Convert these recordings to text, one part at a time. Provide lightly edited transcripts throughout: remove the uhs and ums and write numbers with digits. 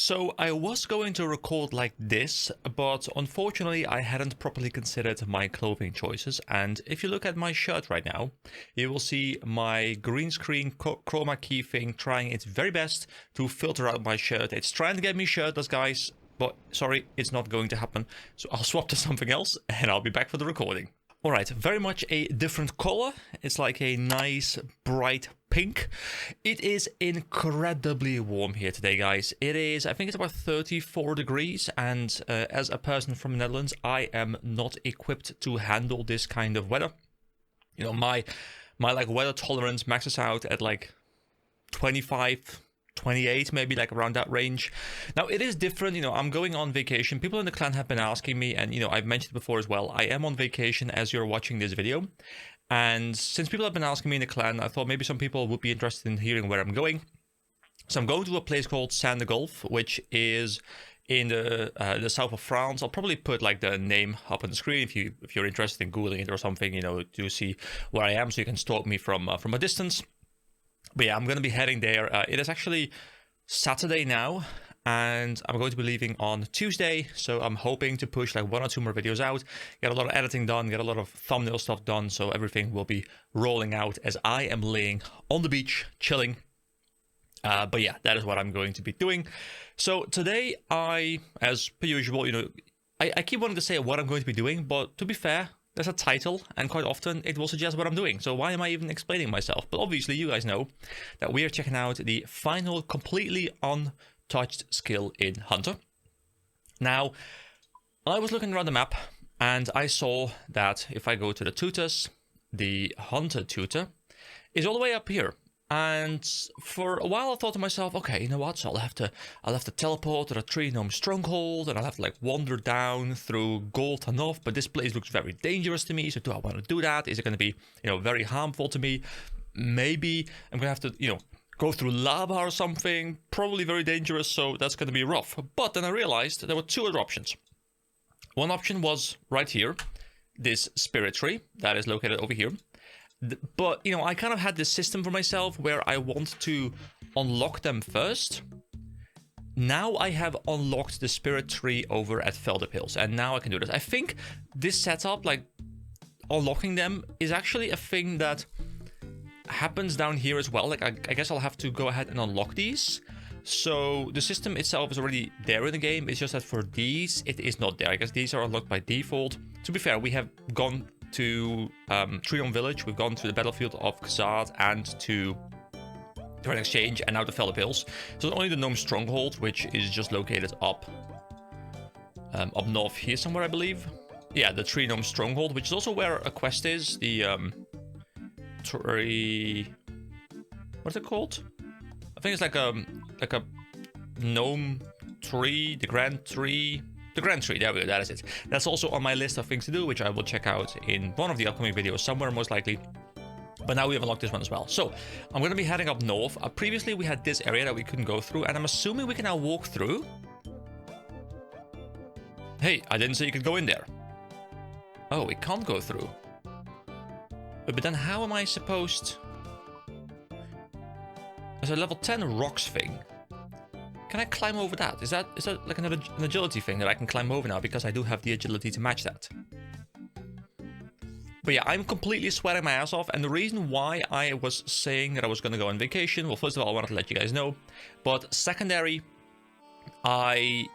So I was going to record like this, but unfortunately I hadn't properly considered my clothing choices, and if you look at my shirt right now, you will see my green screen chroma key thing trying its very best to filter out my shirt. It's trying to get me shirtless, guys, but sorry, it's not going to happen. So I'll swap to something else and I'll be back for the recording. Alright, very much a different color. It's like a nice bright pink. It is incredibly warm here today, guys. It is, I think it's about 34 degrees, and as a person from the Netherlands, I am not equipped to handle this kind of weather. You know, my like weather tolerance maxes out at like 25, 28, maybe like around that range. Now it is different, you know, I'm going on vacation. People in the clan have been asking me, and you know, I've mentioned before as well, I am on vacation as you're watching this video. And since people have been asking me in the clan, I thought maybe some people would be interested in hearing where I'm going. So I'm going to a place called Saint-de-Gulf, which is in the south of France. I'll probably put like the name up on the screen if you're interested in Googling it or something, you know, to see where I am, so you can stalk me from a distance. But yeah, I'm going to be heading there. It is actually Saturday now, and I'm going to be leaving on Tuesday, so I'm hoping to push like 1 or 2 more videos out, get a lot of editing done, get a lot of thumbnail stuff done, so everything will be rolling out as I am laying on the beach, chilling. But yeah, that is what I'm going to be doing. So today, as per usual, you know, I keep wanting to say what I'm going to be doing, but to be fair, there's a title, and quite often it will suggest what I'm doing. So why am I even explaining myself? But obviously, you guys know that we are checking out the final completely untouched skill in Hunter. Now, I was looking around the map, and I saw that if I go to the tutors, the Hunter tutor is all the way up here. And for a while I thought to myself, okay, you know what, so I'll have to teleport to the Tree Gnome Stronghold, and I'll have to like wander down through Gold Hanoff, but this place looks very dangerous to me, so do I want to do that? Is it going to be, you know, very harmful to me? Maybe I'm going to have to, you know, go through lava or something, probably very dangerous, so that's going to be rough. But then I realized there were 2 other options. One option was right here, this spirit tree that is located over here. But, you know, I kind of had this system for myself where I want to unlock them first. Now I have unlocked the spirit tree over at Velder Hills, and now I can do this. I think this setup, like unlocking them, is actually a thing that happens down here as well. Like, I guess I'll have to go ahead and unlock these. So the system itself is already there in the game. It's just that for these, it is not there. I guess these are unlocked by default. To be fair, we have gone to Tree Gnome Village, we've gone to the battlefield of Khazad and to an exchange, and now to Velder Hills. So only the Gnome Stronghold, which is just located up north here somewhere, I believe. Yeah, the Tree Gnome Stronghold, which is also where a quest is. The tree, what's it called? I think it's like a gnome tree, the Grand Tree. The Grand Tree, there we go, that is it. That's also on my list of things to do, which I will check out in one of the upcoming videos somewhere, most likely. But now we have unlocked this one as well. So, I'm going to be heading up north. Previously, we had this area that we couldn't go through, and I'm assuming we can now walk through. Hey, I didn't say you could go in there. Oh, we can't go through. But then how am I supposed... There's a level 10 rocks thing. Can I climb over that? Is that like an agility thing that I can climb over now, because I do have the agility to match that? But yeah, I'm completely sweating my ass off, and the reason why I was saying that I was going to go on vacation, well, first of all, I wanted to let you guys know, but secondary, I'm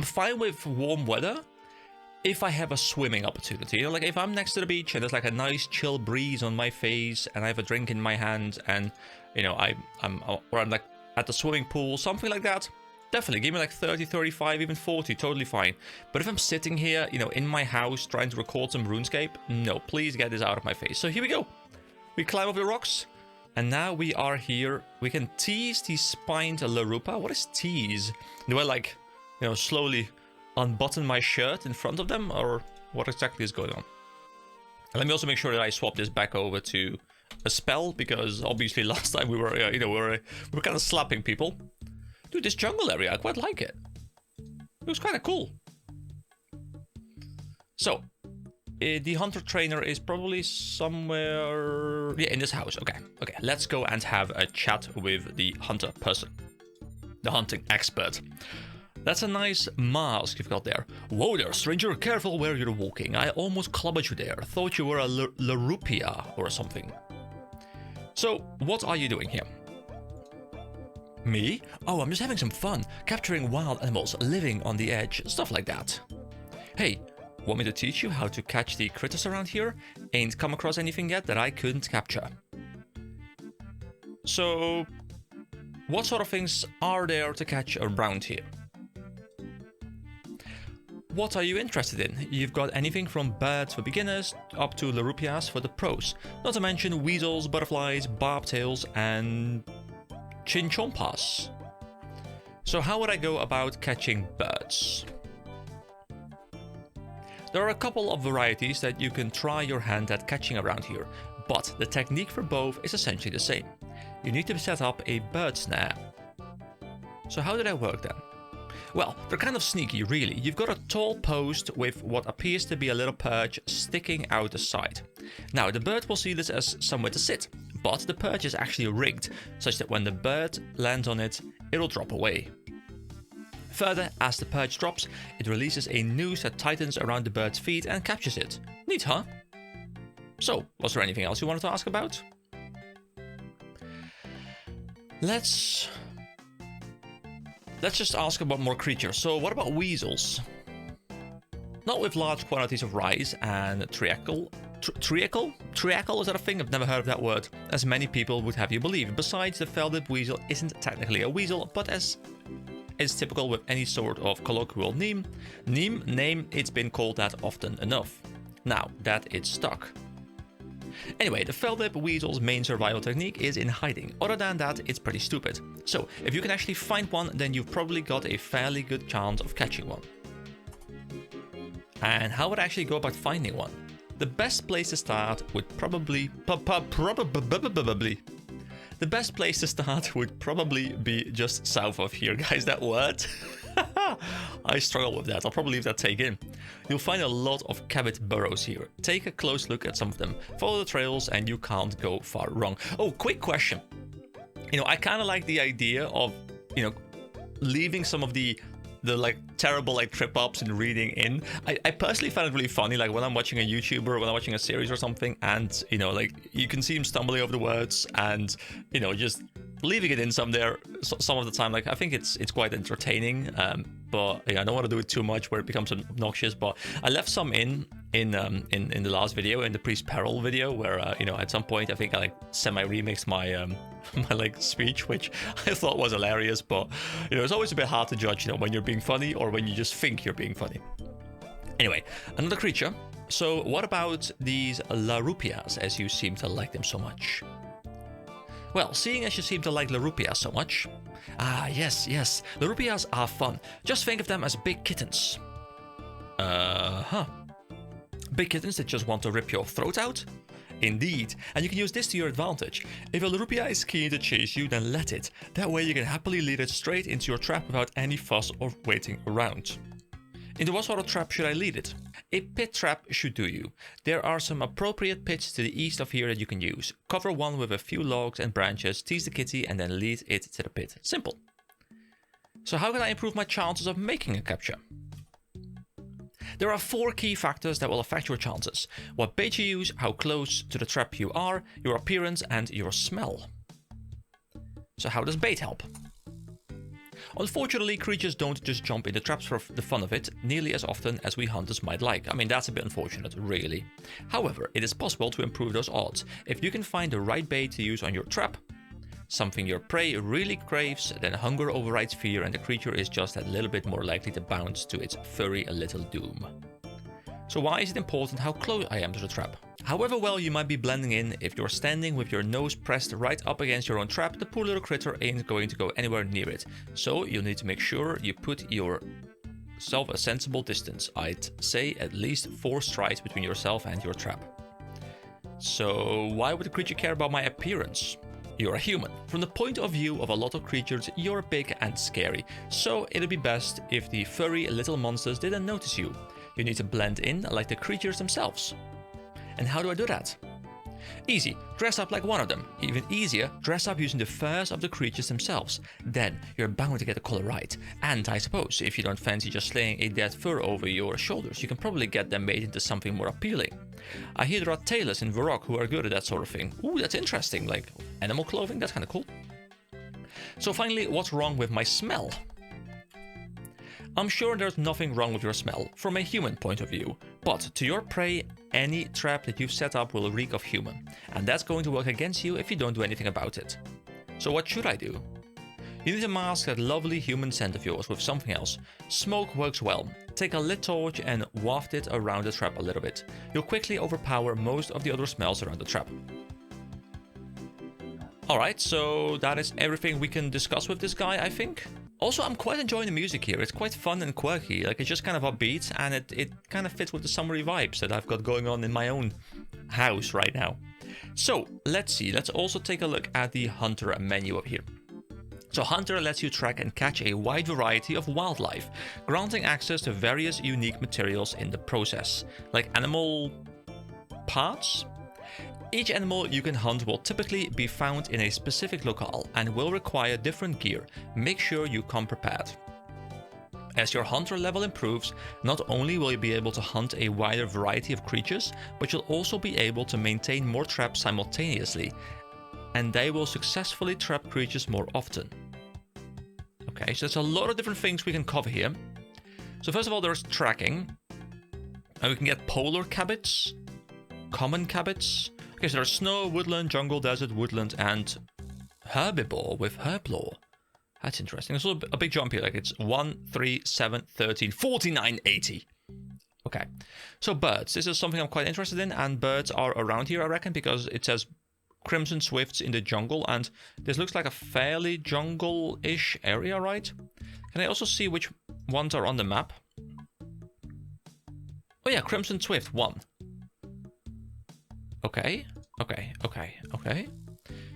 fine with warm weather if I have a swimming opportunity. You know, like if I'm next to the beach and there's like a nice chill breeze on my face, and I have a drink in my hand, and you know, I'm like at the swimming pool, something like that, definitely give me like 30, 35, even 40, totally fine. But if I'm sitting here, you know, in my house trying to record some RuneScape, no, please get this out of my face. So here we go. We climb up the rocks, and now we are here. We can tease the spined Larupa. What is tease? Do I like, you know, slowly unbutton my shirt in front of them, or what exactly is going on? And let me also make sure that I swap this back over to a spell, because obviously last time we were, you know, we were kind of slapping people. Dude, this jungle area, I quite like it. It was kind of cool. So, the hunter trainer is probably somewhere, yeah, in this house. Okay, let's go and have a chat with the hunter person. the hunting expert. That's a nice mask you've got there. Whoa there, stranger, careful where you're walking. I almost clobbered you there. Thought you were a larupia or something. So, what are you doing here? Me? Oh, I'm just having some fun. Capturing wild animals, living on the edge, stuff like that. Hey, want me to teach you how to catch the critters around here? Ain't come across anything yet that I couldn't capture. So, what sort of things are there to catch around here? What are you interested in? You've got anything from birds for beginners up to larupias for the pros. Not to mention weasels, butterflies, bobtails, and chinchompas. So how would I go about catching birds? There are a couple of varieties that you can try your hand at catching around here, but the technique for both is essentially the same. You need to set up a bird snare. So how did I work then? Well, they're kind of sneaky, really. You've got a tall post with what appears to be a little perch sticking out the side. Now, the bird will see this as somewhere to sit, but the perch is actually rigged, such that when the bird lands on it, it'll drop away. Further, as the perch drops, it releases a noose that tightens around the bird's feet and captures it. Neat, huh? So, was there anything else you wanted to ask about? Let's just ask about more creatures. So what about weasels? Not with large quantities of rice and treacle. Treacle, is that a thing? I've never heard of that word, as many people would have you believe. Besides, the felded weasel isn't technically a weasel, but as is typical with any sort of colloquial name, it's been called that often enough. Now that it's stuck. Anyway, the felded weasel's main survival technique is in hiding. Other than that, it's pretty stupid. So, if you can actually find one, then you've probably got a fairly good chance of catching one. And how would I actually go about finding one? The best place to start would probably be just south of here, guys. That word? I struggle with that. I'll probably leave that take in. You'll find a lot of cavite burrows here. Take a close look at some of them. Follow the trails and you can't go far wrong. Oh, quick question. I kind of like the idea of, leaving some of the like terrible like trip ups and reading in. I personally find it really funny, like when I'm watching a YouTuber or when I'm watching a series or something, and like you can see him stumbling over the words and just leaving it in some of the time. Like I think it's quite entertaining, but I don't want to do it too much where it becomes obnoxious. But I left some in the last video, in the Priest Peril video, where at some point I think I like semi-remixed my my like speech, which I thought was hilarious. But it's always a bit hard to judge when you're being funny or when you just think you're being funny. Anyway, another creature. So what about these larupias, as you seem to like them so much? Well, seeing as you seem to like larupias so much... yes, larupias are fun. Just think of them as big kittens. Big kittens that just want to rip your throat out? Indeed, and you can use this to your advantage. If a larupia is keen to chase you, then let it. That way you can happily lead it straight into your trap without any fuss or waiting around. Into what sort of trap should I lead it? A pit trap should do you. There are some appropriate pits to the east of here that you can use. Cover one with a few logs and branches, tease the kitty, and then lead it to the pit. Simple. So how can I improve my chances of making a capture? There are 4 key factors that will affect your chances. What bait you use, how close to the trap you are, your appearance, and your smell. So how does bait help? Unfortunately, creatures don't just jump into traps for the fun of it, nearly as often as we hunters might like. I mean, that's a bit unfortunate, really. However, it is possible to improve those odds. If you can find the right bait to use on your trap, something your prey really craves, then hunger overrides fear and the creature is just a little bit more likely to bounce to its furry little doom. So why is it important how close I am to the trap? However well you might be blending in, if you're standing with your nose pressed right up against your own trap, the poor little critter ain't going to go anywhere near it. So you'll need to make sure you put yourself a sensible distance. I'd say at least 4 strides between yourself and your trap. So why would the creature care about my appearance? You're a human. From the point of view of a lot of creatures, you're big and scary. So it'd be best if the furry little monsters didn't notice you. You need to blend in like the creatures themselves. And how do I do that? Easy, dress up like one of them. Even easier, dress up using the furs of the creatures themselves. Then you're bound to get the color right. And I suppose if you don't fancy just slaying a dead fur over your shoulders, you can probably get them made into something more appealing. I hear there are tailors in Varrock who are good at that sort of thing. Ooh, that's interesting, like animal clothing, that's kind of cool. So finally, what's wrong with my smell? I'm sure there's nothing wrong with your smell from a human point of view, but to your prey, any trap that you've set up will reek of human, and that's going to work against you if you don't do anything about it. So what should I do? You need to mask that lovely human scent of yours with something else. Smoke works well. Take a lit torch and waft it around the trap a little bit. You'll quickly overpower most of the other smells around the trap. Alright, so that is everything we can discuss with this guy, I think. Also, I'm quite enjoying the music here. It's quite fun and quirky. Like, it's just kind of upbeat, and it kind of fits with the summery vibes that I've got going on in my own house right now. So, let's see. Let's also take a look at the Hunter menu up here. So, Hunter lets you track and catch a wide variety of wildlife, granting access to various unique materials in the process, like animal parts. Each animal you can hunt will typically be found in a specific locale and will require different gear. Make sure you come prepared. As your hunter level improves, not only will you be able to hunt a wider variety of creatures, but you'll also be able to maintain more traps simultaneously, and they will successfully trap creatures more often. Okay, so there's a lot of different things we can cover here. So first of all, there's tracking, and we can get polar cabbits, common cabbits. Okay, so there's snow, woodland, jungle, desert, woodland, and herbivore with herblore. That's interesting. There's also a big jump here. Like, it's 1, 3, 7, 13, 49, 80. Okay, so birds. This is something I'm quite interested in, and birds are around here, I reckon, because it says crimson swifts in the jungle, and this looks like a fairly jungle-ish area, right? Can I also see which ones are on the map? Oh yeah, crimson swift, 1. Okay.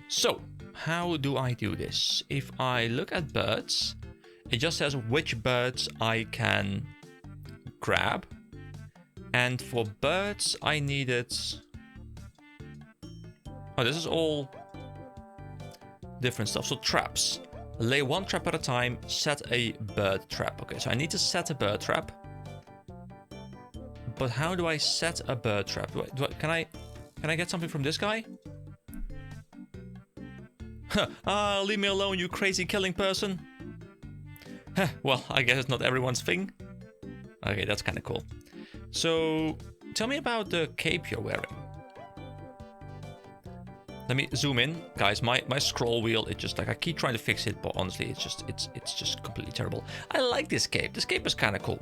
So, how do I do this? If I look at birds, it just says which birds I can grab. And for birds, I needed... Oh, this is all different stuff. So, traps. Lay one trap at a time, set a bird trap. Okay, so I need to set a bird trap. But how do I set a bird trap? Can I get something from this guy? Leave me alone, you crazy killing person. Well, I guess it's not everyone's thing. Okay, that's kind of cool. So, tell me about the cape you're wearing. Let me zoom in, guys. My scroll wheel, it just like I keep trying to fix it, but honestly, it's just completely terrible. I like this cape. This cape is kind of cool.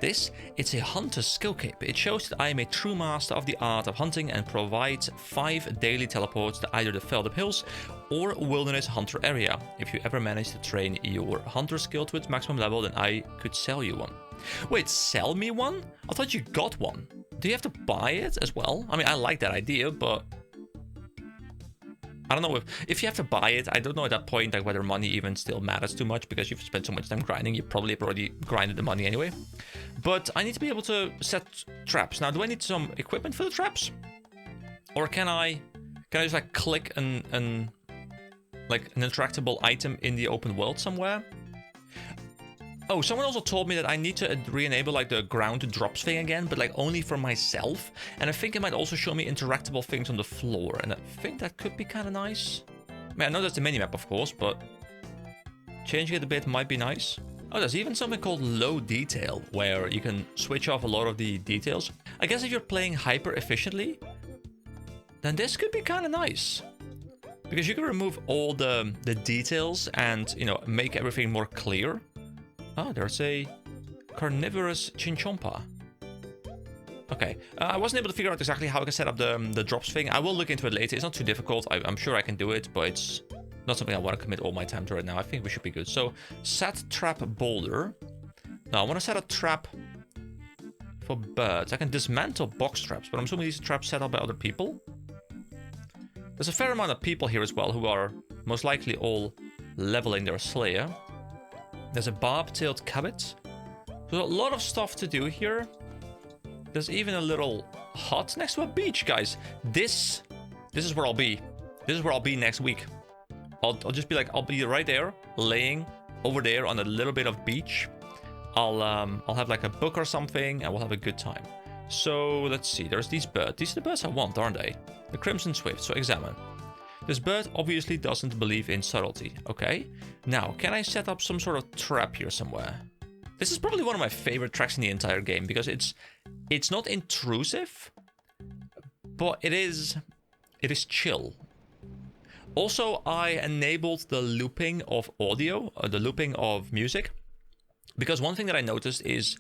It's a hunter's skill cape. It shows that I am a true master of the art of hunting and provides 5 daily teleports to either the Feldep Hills or Wilderness Hunter area. If you ever manage to train your hunter skill to its maximum level, then I could sell you one. Wait, sell me one? I thought you got one. Do you have to buy it as well? I mean, I like that idea, but I don't know if you have to buy it. I don't know at that point like whether money even still matters too much, because you've spent so much time grinding. You probably have already grinded the money anyway. But I need to be able to set traps. Now, do I need some equipment for the traps? Or can I just like click an interactable item in the open world somewhere? Oh, someone also told me that I need to re-enable like the ground drops thing again, but like only for myself. And I think it might also show me interactable things on the floor, and I think that could be kind of nice. I mean, I know that's the minimap, of course, but changing it a bit might be nice. Oh, there's even something called low detail, where you can switch off a lot of the details. I guess if you're playing hyper efficiently, then this could be kind of nice. Because you can remove all the details and, you know, make everything more clear. Oh, there's a carnivorous chinchompa. Okay, I wasn't able to figure out exactly how I can set up the drops thing. I will look into it later. It's not too difficult. I'm sure I can do it, but it's not something I want to commit all my time to right now. I think we should be good. So, set trap boulder. Now, I want to set a trap for birds. I can dismantle box traps, but I'm assuming these traps set up by other people. There's a fair amount of people here as well who are most likely all leveling their slayer. There's a barb-tailed cabbit. There's a lot of stuff to do here. There's even a little hut next to a beach, guys. This this is where I'll be. This is where I'll be next week. I'll just be like, I'll be right there, laying over there on a little bit of beach. I'll have like a book or something, and we'll have a good time. So let's see. There's these birds. These are the birds I want, aren't they? The Crimson Swift. So examine. This bird obviously doesn't believe in subtlety. Okay. Now, can I set up some sort of trap here somewhere? This is probably one of my favorite tracks in the entire game because it's not intrusive, but it is chill. Also, I enabled the looping of audio, the looping of music, because one thing that I noticed is,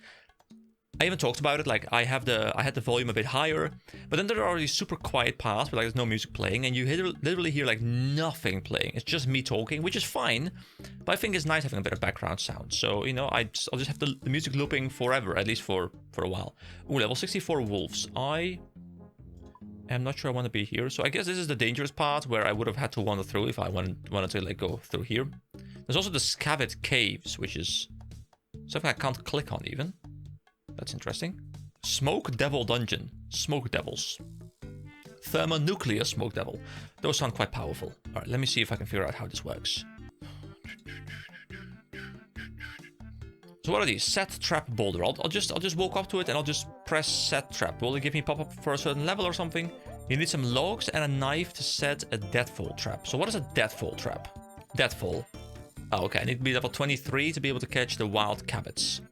I even talked about it, like I had the volume a bit higher, but then there are these super quiet parts where like there's no music playing, and you literally hear like nothing playing. It's just me talking, which is fine, but I think it's nice having a bit of background sound. So, you know, I'll just have the music looping forever, at least for a while. Ooh, level 64 wolves. I am not sure I want to be here, so I guess this is the dangerous part where I would have had to wander through if I wanted to like go through here. There's also the Scavid Caves, which is something I can't click on even. That's interesting. Smoke Devil Dungeon. Smoke Devils. Thermonuclear Smoke Devil. Those sound quite powerful. Alright, let me see if I can figure out how this works. So what are these? Set Trap Boulder. I'll just walk up to it and I'll just press Set Trap. Will it give me pop-up for a certain level or something? You need some logs and a knife to set a Deathfall Trap. So what is a Deathfall Trap? Deathfall. Oh, okay. I need to be level 23 to be able to catch the wild cabbits.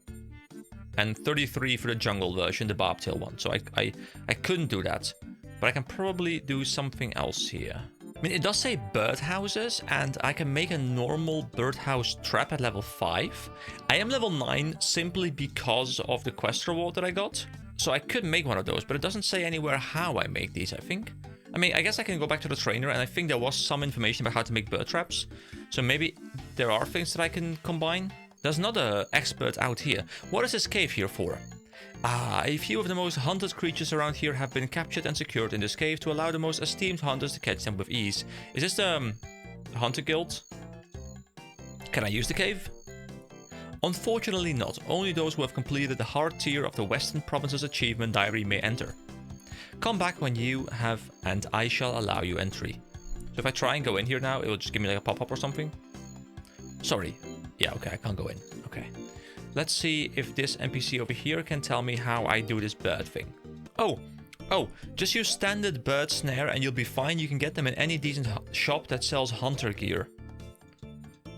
And 33 for the jungle version, the bobtail one. So I couldn't do that. But I can probably do something else here. I mean, it does say birdhouses, and I can make a normal birdhouse trap at level 5. I am level 9 simply because of the quest reward that I got. So I could make one of those, but it doesn't say anywhere how I make these, I think. I mean, I guess I can go back to the trainer, and I think there was some information about how to make bird traps. So maybe there are things that I can combine. There's another expert out here. What is this cave here for? Ah, a few of the most hunted creatures around here have been captured and secured in this cave to allow the most esteemed hunters to catch them with ease. Is this the Hunter Guild? Can I use the cave? Unfortunately not. Only those who have completed the hard tier of the Western Province's achievement diary may enter. Come back when you have, and I shall allow you entry. So if I try and go in here now, it will just give me like a pop-up or something. Sorry. Yeah, okay, I can't go in. Okay. Let's see if this NPC over here can tell me how I do this bird thing. Oh, just use standard bird snare and you'll be fine. You can get them in any decent shop that sells hunter gear.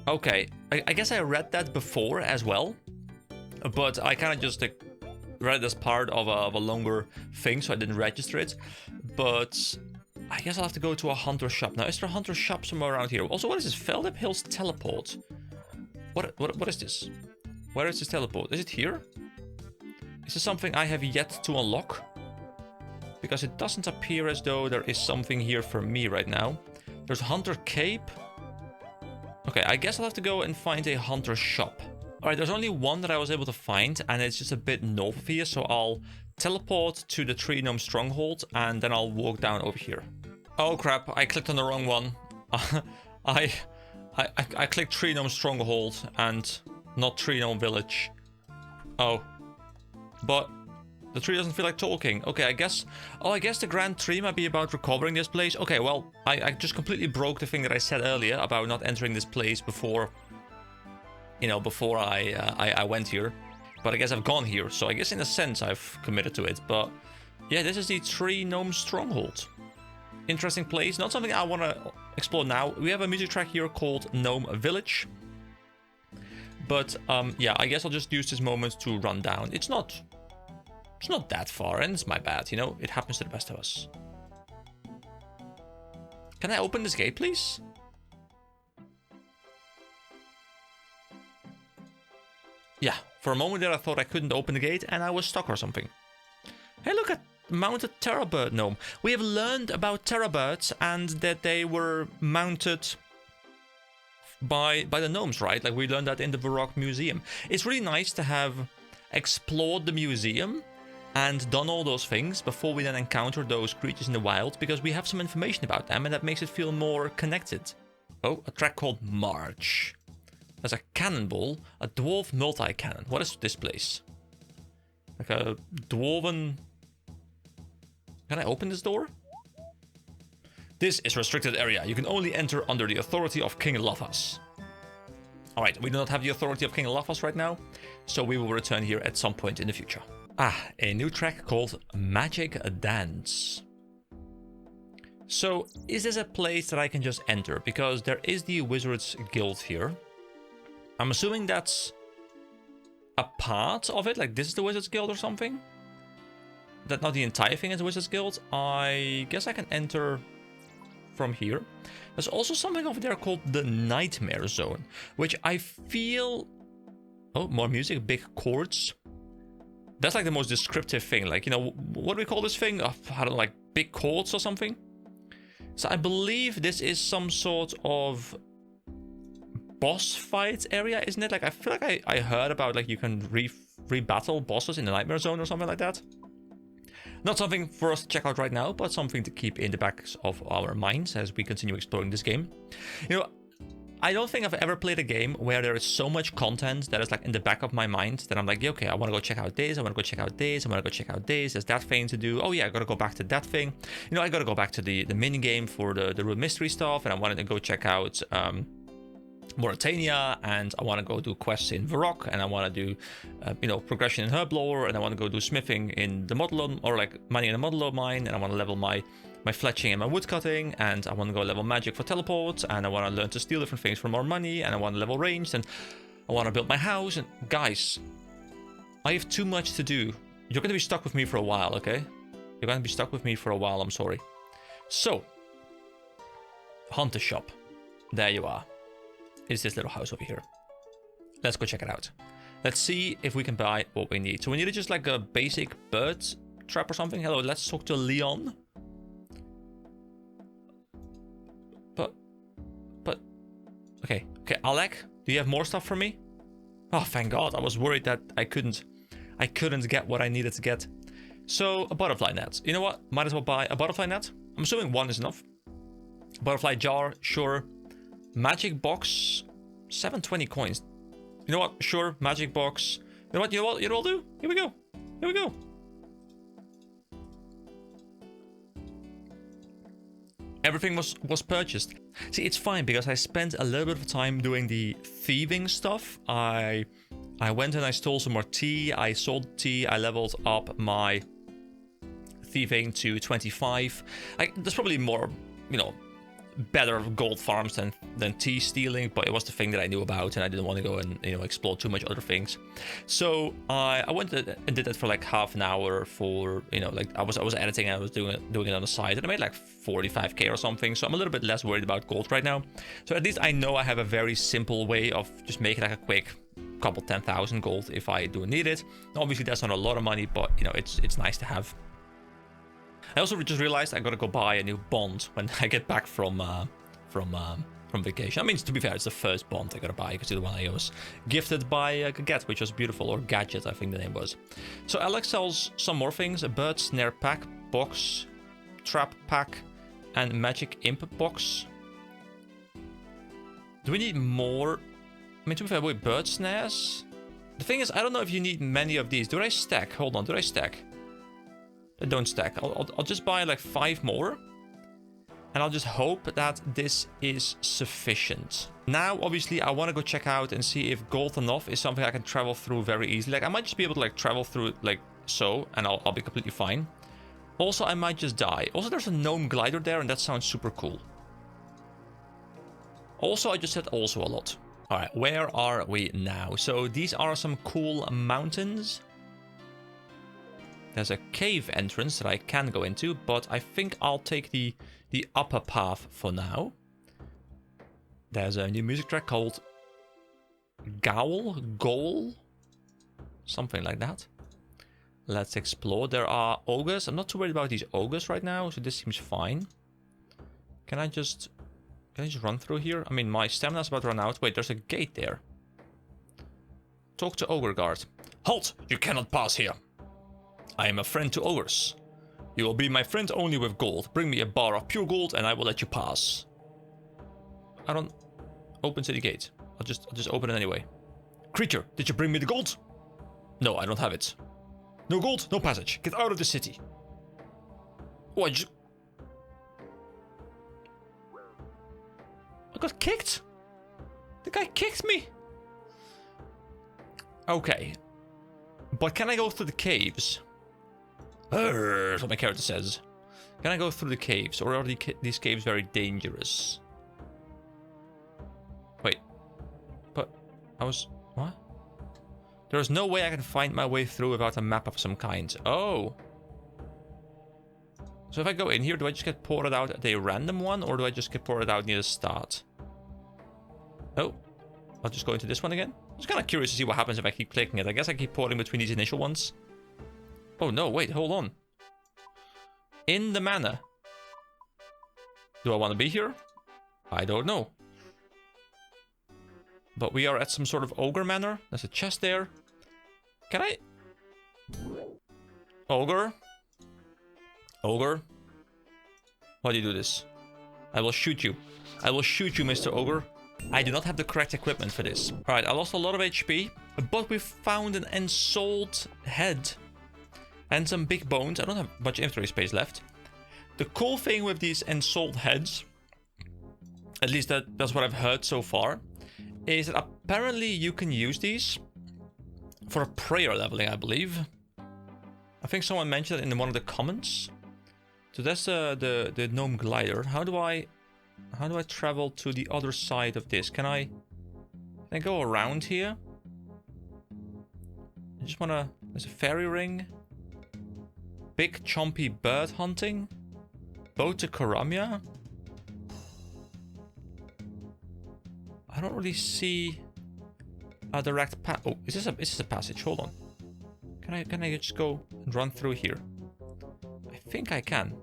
Okay, I guess I read that before as well, but I kind of just like, read it as part of a longer thing, so I didn't register it. But I guess I'll have to go to a hunter shop. Now, is there a hunter shop somewhere around here? Also, what is this? Feldip Hills Teleport. What is this? Where is this teleport? Is it here? Is this something I have yet to unlock? Because it doesn't appear as though there is something here for me right now. There's Hunter Cape. Okay, I guess I'll have to go and find a hunter shop. Alright, there's only one that I was able to find, and it's just a bit north of here, so I'll teleport to the Tree Gnome Stronghold, and then I'll walk down over here. Oh crap, I clicked on the wrong one. I clicked Tree Gnome Stronghold and not Tree Gnome Village. Oh. But the tree doesn't feel like talking. Okay, I guess... Oh, I guess the Grand Tree might be about recovering this place. Okay, well, I just completely broke the thing that I said earlier about not entering this place before... You know, before I went here. But I guess I've gone here, so I guess in a sense I've committed to it. But yeah, this is the Tree Gnome Stronghold. Interesting place. Not something I want to explore now. We have a music track here called Gnome Village. But yeah, I guess I'll just use this moment to run down. It's not that far, and it's my bad, you know? It happens to the best of us. Can I open this gate, please? Yeah, for a moment there I thought I couldn't open the gate and I was stuck or something. Hey, look at mounted terrorbird gnome. We have learned about terrorbirds and that they were mounted by the gnomes, right? Like we learned that in the Varrock Museum. It's really nice to have explored the museum and done all those things before we then encounter those creatures in the wild, because we have some information about them and that makes it feel more connected. Oh, a track called March. There's a cannonball, a dwarf multi-cannon. What is this place? Like a dwarven... Can I open this door? This is restricted area. You can only enter under the authority of King Lothos. Alright, we do not have the authority of King Lothos right now, so we will return here at some point in the future. A new track called Magic Dance. So, is this a place that I can just enter? Because there is the Wizards Guild here. I'm assuming that's a part of it, like this is the Wizards Guild or something? That not the entire thing is the Wizards Guild? I guess I can enter from here. There's also something over there called the Nightmare Zone, which I feel... Oh, more music, big chords. That's like the most descriptive thing, like, you know, what do we call this thing? I don't know, like big chords or something? So I believe this is some sort of boss fight area, isn't it? Like, I feel like I heard about, like, you can re-battle bosses in the Nightmare Zone or something like that. Not something for us to check out right now, but something to keep in the backs of our minds as we continue exploring this game. You know, I don't think I've ever played a game where there is so much content that is like in the back of my mind that I'm like, yeah, okay, I want to go check out this, I want to go check out this, I want to go check out this, there's that thing to do. Oh yeah, I got to go back to that thing. You know, I got to go back to the mini game for the Root Mystery stuff, and I wanted to go check out Mauritania, and I want to go do quests in Varrock, and I want to do, you know, progression in herblore, and I want to go do smithing in the model, or like mining in the model mine, and I want to level my fletching and my woodcutting, and I want to go level magic for teleports, and I want to learn to steal different things for more money, and I want to level ranged, and I want to build my house. And guys, I have too much to do. You're going to be stuck with me for a while, okay? You're going to be stuck with me for a while, I'm sorry. So, Hunter Shop. There you are. Is this little house over here. Let's go check it out. Let's see if we can buy what we need. So we need just like a basic bird trap or something. Hello, let's talk to Leon. But, okay, Alec, do you have more stuff for me? Oh, thank God. I was worried that I couldn't get what I needed to get. So, a butterfly net. You know what? Might as well buy a butterfly net. I'm assuming one is enough. Butterfly jar, sure. Magic box, 720 coins. You know what? Sure, magic box. You know what? You know what I'll do? Here we go. Here we go. Everything was purchased. See, it's fine because I spent a little bit of time doing the thieving stuff. I went and I stole some more tea. I sold tea. I leveled up my thieving to 25. There's probably more, you know, better gold farms than tea stealing, but it was the thing that I knew about, and I didn't want to go and, you know, explore too much other things. So I went and did that for like half an hour for, you know, like I was editing and I was doing it on the side, and I made like 45k or something. So I'm a little bit less worried about gold right now. So at least I know I have a very simple way of just making like a quick couple 10,000 gold if I do need it. Obviously that's not a lot of money, but you know, it's nice to have. I also just realized I gotta go buy a new bond when I get back from vacation. I mean, to be fair, it's the first bond I gotta buy because the one I was gifted by Gaget, which was beautiful, or Gadget, I think the name was. So Alex sells some more things: a bird snare pack, box, trap pack, and magic imp box. Do we need more? I mean, to be fair, wait, bird snares? The thing is, I don't know if you need many of these. Do I stack? Hold on, do I stack? They don't stack. I'll just buy like 5 more. And I'll just hope that this is sufficient. Now, obviously, I want to go check out and see if gold enough is something I can travel through very easily. Like, I might just be able to like travel through it like so, and I'll be completely fine. Also, I might just die. Also, there's a gnome glider there, and that sounds super cool. Also, I just said also a lot. All right, where are we now? So these are some cool mountains. There's a cave entrance that I can go into, but I think I'll take the upper path for now. There's a new music track called Goal? Something like that. Let's explore. There are ogres. I'm not too worried about these ogres right now, so this seems fine. Can I just run through here? I mean, my stamina's about to run out. Wait, there's a gate there. Talk to ogre guard. Halt! You cannot pass here. I am a friend to ogres. You will be my friend only with gold. Bring me a bar of pure gold and I will let you pass. I don't... Open city gate. I'll just open it anyway. Creature, did you bring me the gold? No, I don't have it. No gold, no passage. Get out of the city. Oh, got kicked. The guy kicked me. Okay. But can I go through the caves? That's what my character says. Can I go through the caves? Or are these caves very dangerous? Wait. But I was... What? There's no way I can find my way through without a map of some kind. Oh. So if I go in here, do I just get ported out at a random one? Or do I just get ported out near the start? Oh. I'll just go into this one again. I'm just kind of curious to see what happens if I keep clicking it. I guess I keep porting between these initial ones. Oh no, wait, hold on. In the manor. Do I want to be here? I don't know. But we are at some sort of ogre manor. There's a chest there. Can I... Ogre? Ogre? Why do you do this? I will shoot you. I will shoot you, Mr. Ogre. I do not have the correct equipment for this. Alright, I lost a lot of HP, but we found an ensouled head. And some big bones. I don't have much inventory space left. The cool thing with these ensouled heads, at least that's what I've heard so far, is that apparently you can use these for a prayer leveling, I believe. I think someone mentioned it in one of the comments. So that's the gnome glider. How do I travel to the other side of this? Can I go around here? I just wanna... There's a fairy ring. Big chompy bird hunting. Boat to Karamia. I don't really see a direct path. Oh, is this a passage? Hold on. Can I just go and run through here? I think I can.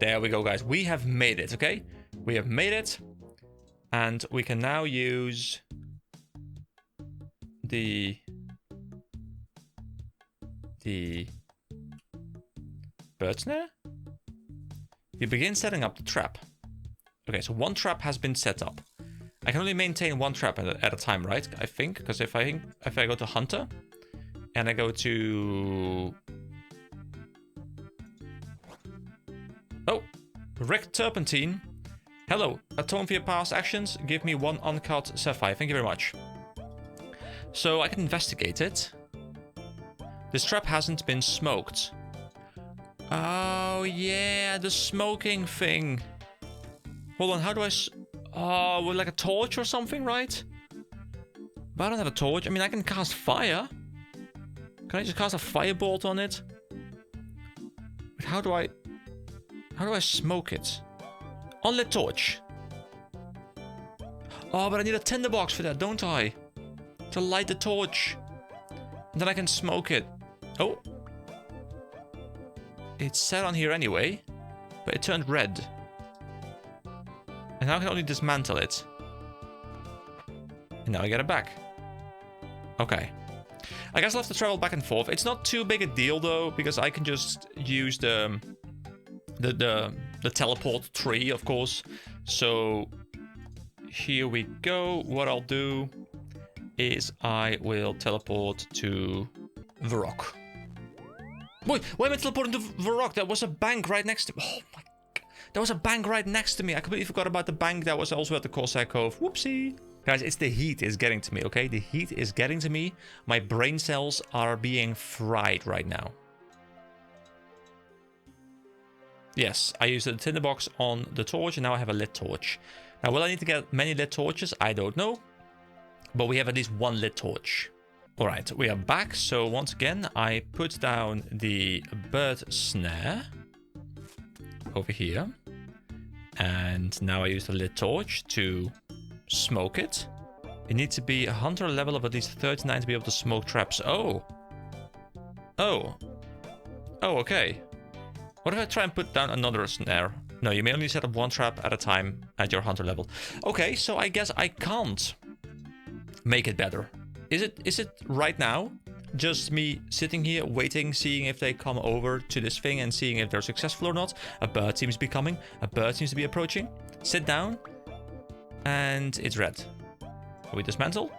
There we go, guys. We have made it, okay? We have made it. And we can now use the bird snare. You begin setting up the trap. Okay, so one trap has been set up. I can only maintain one trap at a time, right? I think, because if I go to Hunter and I go to... Oh, Rick Turpentine. Hello, atone for your past actions. Give me one uncut sapphire. Thank you very much. So I can investigate it. This trap hasn't been smoked. Oh yeah, the smoking thing. Hold on, how do I... Oh, with like a torch or something, right? But I don't have a torch. I mean, I can cast fire. Can I just cast a firebolt on it? But how do I smoke it? Unlit torch. Oh, but I need a tinderbox for that, don't I? To light the torch. And then I can smoke it. Oh. It's set on here anyway. But it turned red. And now I can only dismantle it. And now I get it back. Okay. I guess I'll have to travel back and forth. It's not too big a deal though, because I can just use the teleport tree, of course. So here we go. What I'll do is I will teleport to the rock. Wait, why am I teleporting to the rock? There was a bank right next to me. Oh my god. There was a bank right next to me. I completely forgot about the bank that was also at the Corsair Cove. Whoopsie. Guys, it's the heat is getting to me, okay? The heat is getting to me. My brain cells are being fried right now. Yes, I used the tinderbox on the torch and now I have a lit torch. Now, will I need to get many lit torches? I don't know. But we have at least one lit torch. Alright, we are back. So once again, I put down the bird snare over here. And now I use the lit torch to smoke it. You need to be a hunter level of at least 39 to be able to smoke traps. Oh. Oh. Oh, okay. What if I try and put down another snare? No, you may only set up one trap at a time at your hunter level. Okay, so I guess I can't make it better. Is it right now just me sitting here waiting, seeing if they come over to this thing and seeing if they're successful or not? A bird seems to be coming. A bird seems to be approaching. Sit down. And it's red. We dismantle.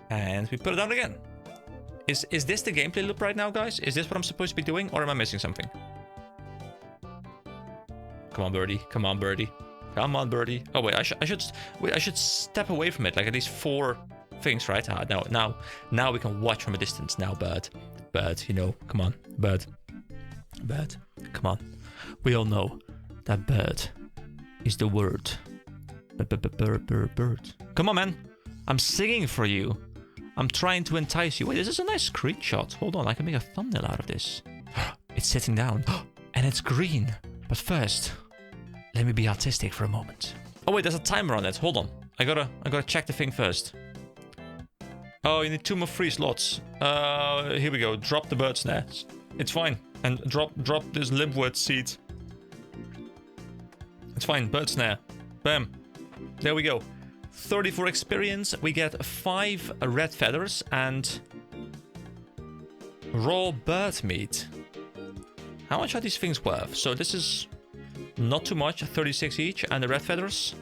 And we put it down again. Is this the gameplay loop right now, guys? Is this what I'm supposed to be doing? Or am I missing something? Come on, birdie. Come on, birdie. Come on, birdie. Oh wait, I should step away from it, like at least 4 things, right? Now we can watch from a distance. Now, bird, you know, come on, bird, come on. We all know that bird is the word. Bird. Come on, man. I'm singing for you. I'm trying to entice you. Wait, this is a nice screenshot. Hold on, I can make a thumbnail out of this. It's sitting down, and it's green. But first, let me be artistic for a moment. Oh wait, there's a timer on it. Hold on. I gotta check the thing first. Oh, you need 2 more free slots. Here we go. Drop the bird snare. It's fine. And drop this limpwood seed. It's fine. Bird snare. Bam. There we go. 34 experience. We get 5 red feathers and raw bird meat. How much are these things worth? So this is not too much. 36 each, and the red feathers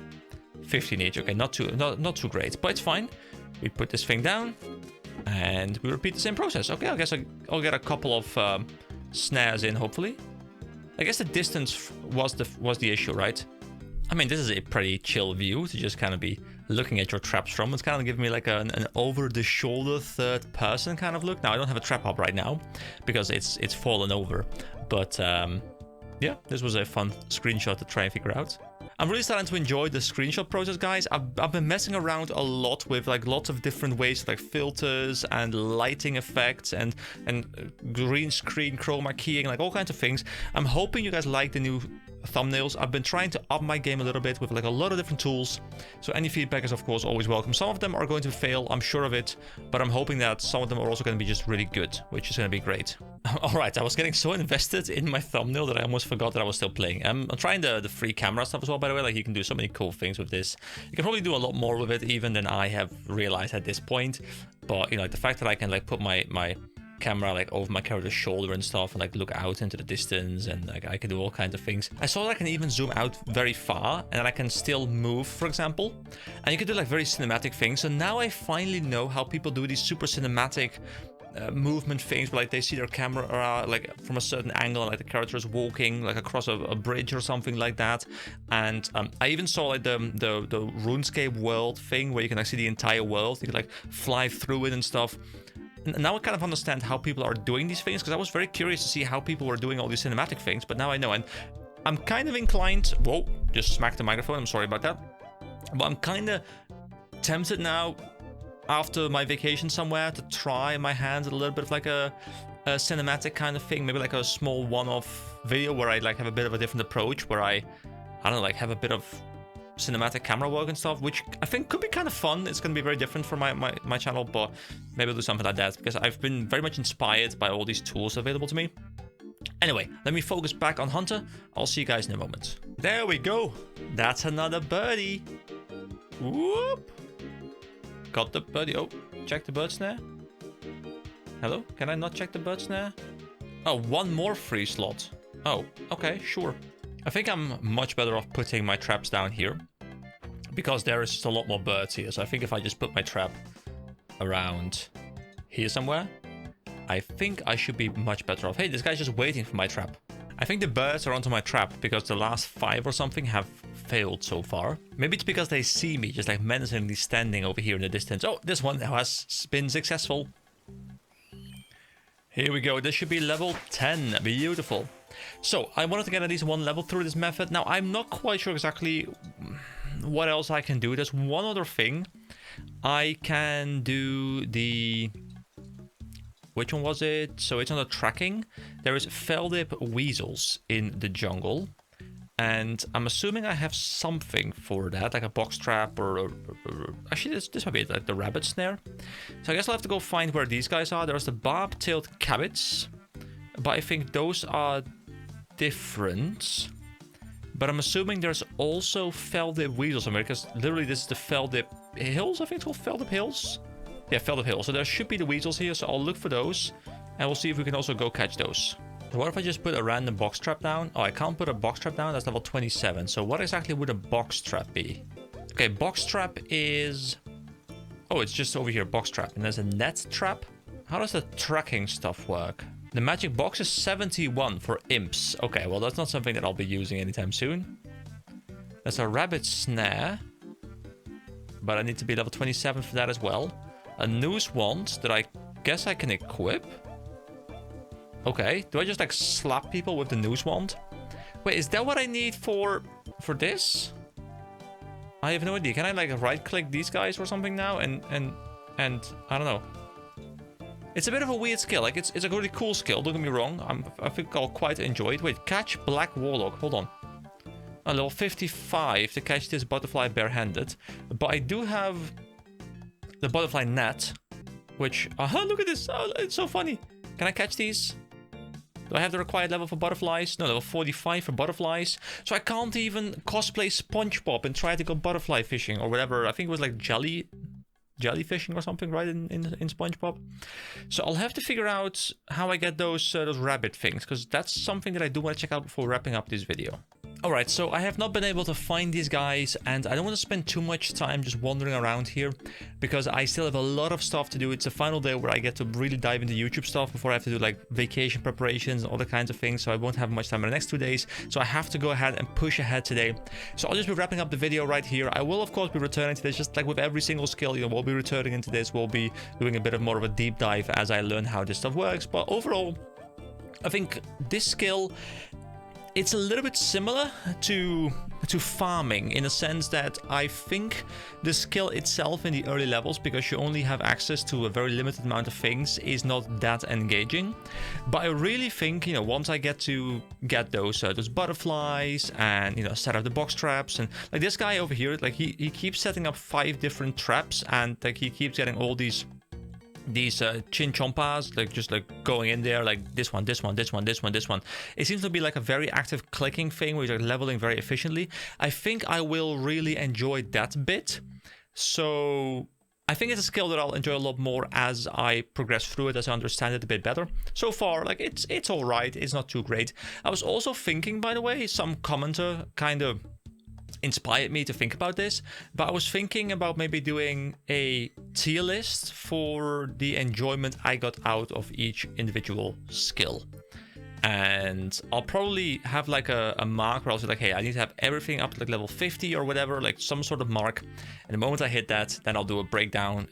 15 each. Okay, not too great, but it's fine. We put this thing down, and we repeat the same process. Okay, I guess I'll get a couple of snares in, hopefully. I guess the distance was the issue, right? I mean, this is a pretty chill view to just kind of be looking at your traps from. It's kind of giving me like an over-the-shoulder third-person kind of look. Now, I don't have a trap up right now because it's fallen over. But yeah, this was a fun screenshot to try and figure out. I'm really starting to enjoy the screenshot process, guys. I've been messing around a lot with like lots of different ways, like filters and lighting effects and green screen chroma keying, like all kinds of things. I'm hoping you guys like the new thumbnails. I've been trying to up my game a little bit with like a lot of different tools, so any feedback is of course always welcome. Some of them are going to fail, I'm sure of it, but I'm hoping that some of them are also going to be just really good, which is going to be great. All right, I was getting so invested in my thumbnail that I almost forgot that I was still playing. I'm trying the free camera stuff as well, by the way. Like, you can do so many cool things with this. You can probably do a lot more with it even than I have realized at this point, but you know, like the fact that I can like put my camera like over my character's shoulder and stuff, and like look out into the distance, and like I can do all kinds of things. I saw that I can even zoom out very far, and then I can still move, for example, and you can do like very cinematic things. So now I finally know how people do these super cinematic movement things, where like they see their camera like from a certain angle, and like the character is walking like across a bridge or something like that. And I even saw like the RuneScape world thing, where you can like see the entire world. You can like fly through it and stuff. Now I kind of understand how people are doing these things, because I was very curious to see how people were doing all these cinematic things, but now I know, and I'm kind of inclined... Whoa, just smacked the microphone, I'm sorry about that. But I'm kind of tempted now, after my vacation somewhere, to try my hands at a little bit of like a cinematic kind of thing, maybe like a small one-off video where I like have a bit of a different approach, where I don't know, like have a bit of cinematic camera work and stuff, which I think could be kind of fun. It's going to be very different for my channel, but maybe I'll do something like that, because I've been very much inspired by all these tools available to me. Anyway, let me focus back on Hunter. I'll see you guys in a moment. There we go. That's another birdie. Whoop. Got the birdie. Oh, check the bird snare. Hello? Can I not check the bird snare? Oh, 1 more free slot. Oh, okay, sure. I think I'm much better off putting my traps down here, because there is just a lot more birds here. So I think if I just put my trap around here somewhere, I think I should be much better off. Hey, this guy's just waiting for my trap. I think the birds are onto my trap because the last 5 or something have failed so far. Maybe it's because they see me just like menacingly standing over here in the distance. Oh, this one has been successful. Here we go. This should be level 10. Beautiful. So I wanted to get at least 1 level through this method. Now, I'm not quite sure exactly what else I can do. There's one other thing. I can do the... Which one was it? So it's on the tracking. There is Feldip weasels in the jungle. And I'm assuming I have something for that, like a box trap or actually, this might be like the rabbit snare. So I guess I'll have to go find where these guys are. There's the barb-tailed cabbits, but I think those are different. But I'm assuming there's also Feldip weasels somewhere, because literally this is the Feldip Hills. I think it's called Feldip Hills. Yeah, Feldip Hills. So there should be the weasels here, so I'll look for those, and we'll see if we can also go catch those. So what if I just put a random box trap down? Oh, I can't put a box trap down. That's level 27. So what exactly would a box trap be? Okay, box trap is... Oh, it's just over here, box trap. And there's a net trap. How does the tracking stuff work? The magic box is 71 for imps. Okay, well, that's not something that I'll be using anytime soon. There's a rabbit snare, but I need to be level 27 for that as well. A noose wand that I guess I can equip. Okay, do I just like slap people with the noose wand? Wait, is that what I need for this? I have no idea. Can I like right click these guys or something now? And I don't know. It's a bit of a weird skill. Like it's a really cool skill. Don't get me wrong. I think I'll quite enjoy it. Wait, catch black warlock. Hold on. A level 55 to catch this butterfly barehanded. But I do have the butterfly net, which look at this. Oh, it's so funny. Can I catch these? Do I have the required level for butterflies? No, level 45 for butterflies. So I can't even cosplay SpongeBob and try to go butterfly fishing or whatever. I think it was like jellyfishing or something, right, in SpongeBob. So I'll have to figure out how I get those rabbit things, because that's something that I do want to check out before wrapping up this video. Alright, so I have not been able to find these guys, and I don't want to spend too much time just wandering around here, because I still have a lot of stuff to do. It's a final day where I get to really dive into YouTube stuff before I have to do like vacation preparations and other kinds of things, so I won't have much time in the next 2 days. So I have to go ahead and push ahead today. So I'll just be wrapping up the video right here. I will of course be returning to this, just like with every single skill, you know, we'll be returning into this. We'll be doing a bit of more of a deep dive as I learn how this stuff works. But overall, I think this skill, it's a little bit similar to farming in a sense that I think the skill itself in the early levels, because you only have access to a very limited amount of things, is not that engaging. But I really think, you know, once I get to get those butterflies and, you know, set up the box traps, and like this guy over here, like he keeps setting up 5 different traps, and like he keeps getting all these chinchompas, like just like going in there, like this one. It seems to be like a very active clicking thing where you're like leveling very efficiently. I think I will really enjoy that bit. So I think it's a skill that I'll enjoy a lot more as I progress through it, as I understand it a bit better. So far, like it's all right. It's not too great. I was also thinking, by the way, some commenter kind of inspired me to think about this, but I was thinking about maybe doing a tier list for the enjoyment I got out of each individual skill. And I'll probably have like a mark where I'll say like, hey, I need to have everything up to like level 50 or whatever, like some sort of mark. And the moment I hit that, then I'll do a breakdown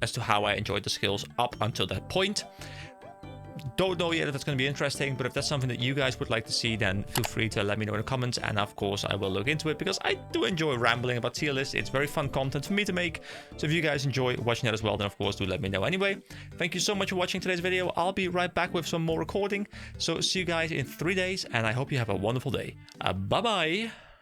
as to how I enjoyed the skills up until that point. Don't know yet if that's going to be interesting, but if that's something that you guys would like to see, then feel free to let me know in the comments, and of course I will look into it, because I do enjoy rambling about tier lists. It's very fun content for me to make, so if you guys enjoy watching that as well, then of course do let me know. Anyway, thank you so much for watching today's video. I'll be right back with some more recording, so see you guys in 3 days, and I hope you have a wonderful day. Bye bye.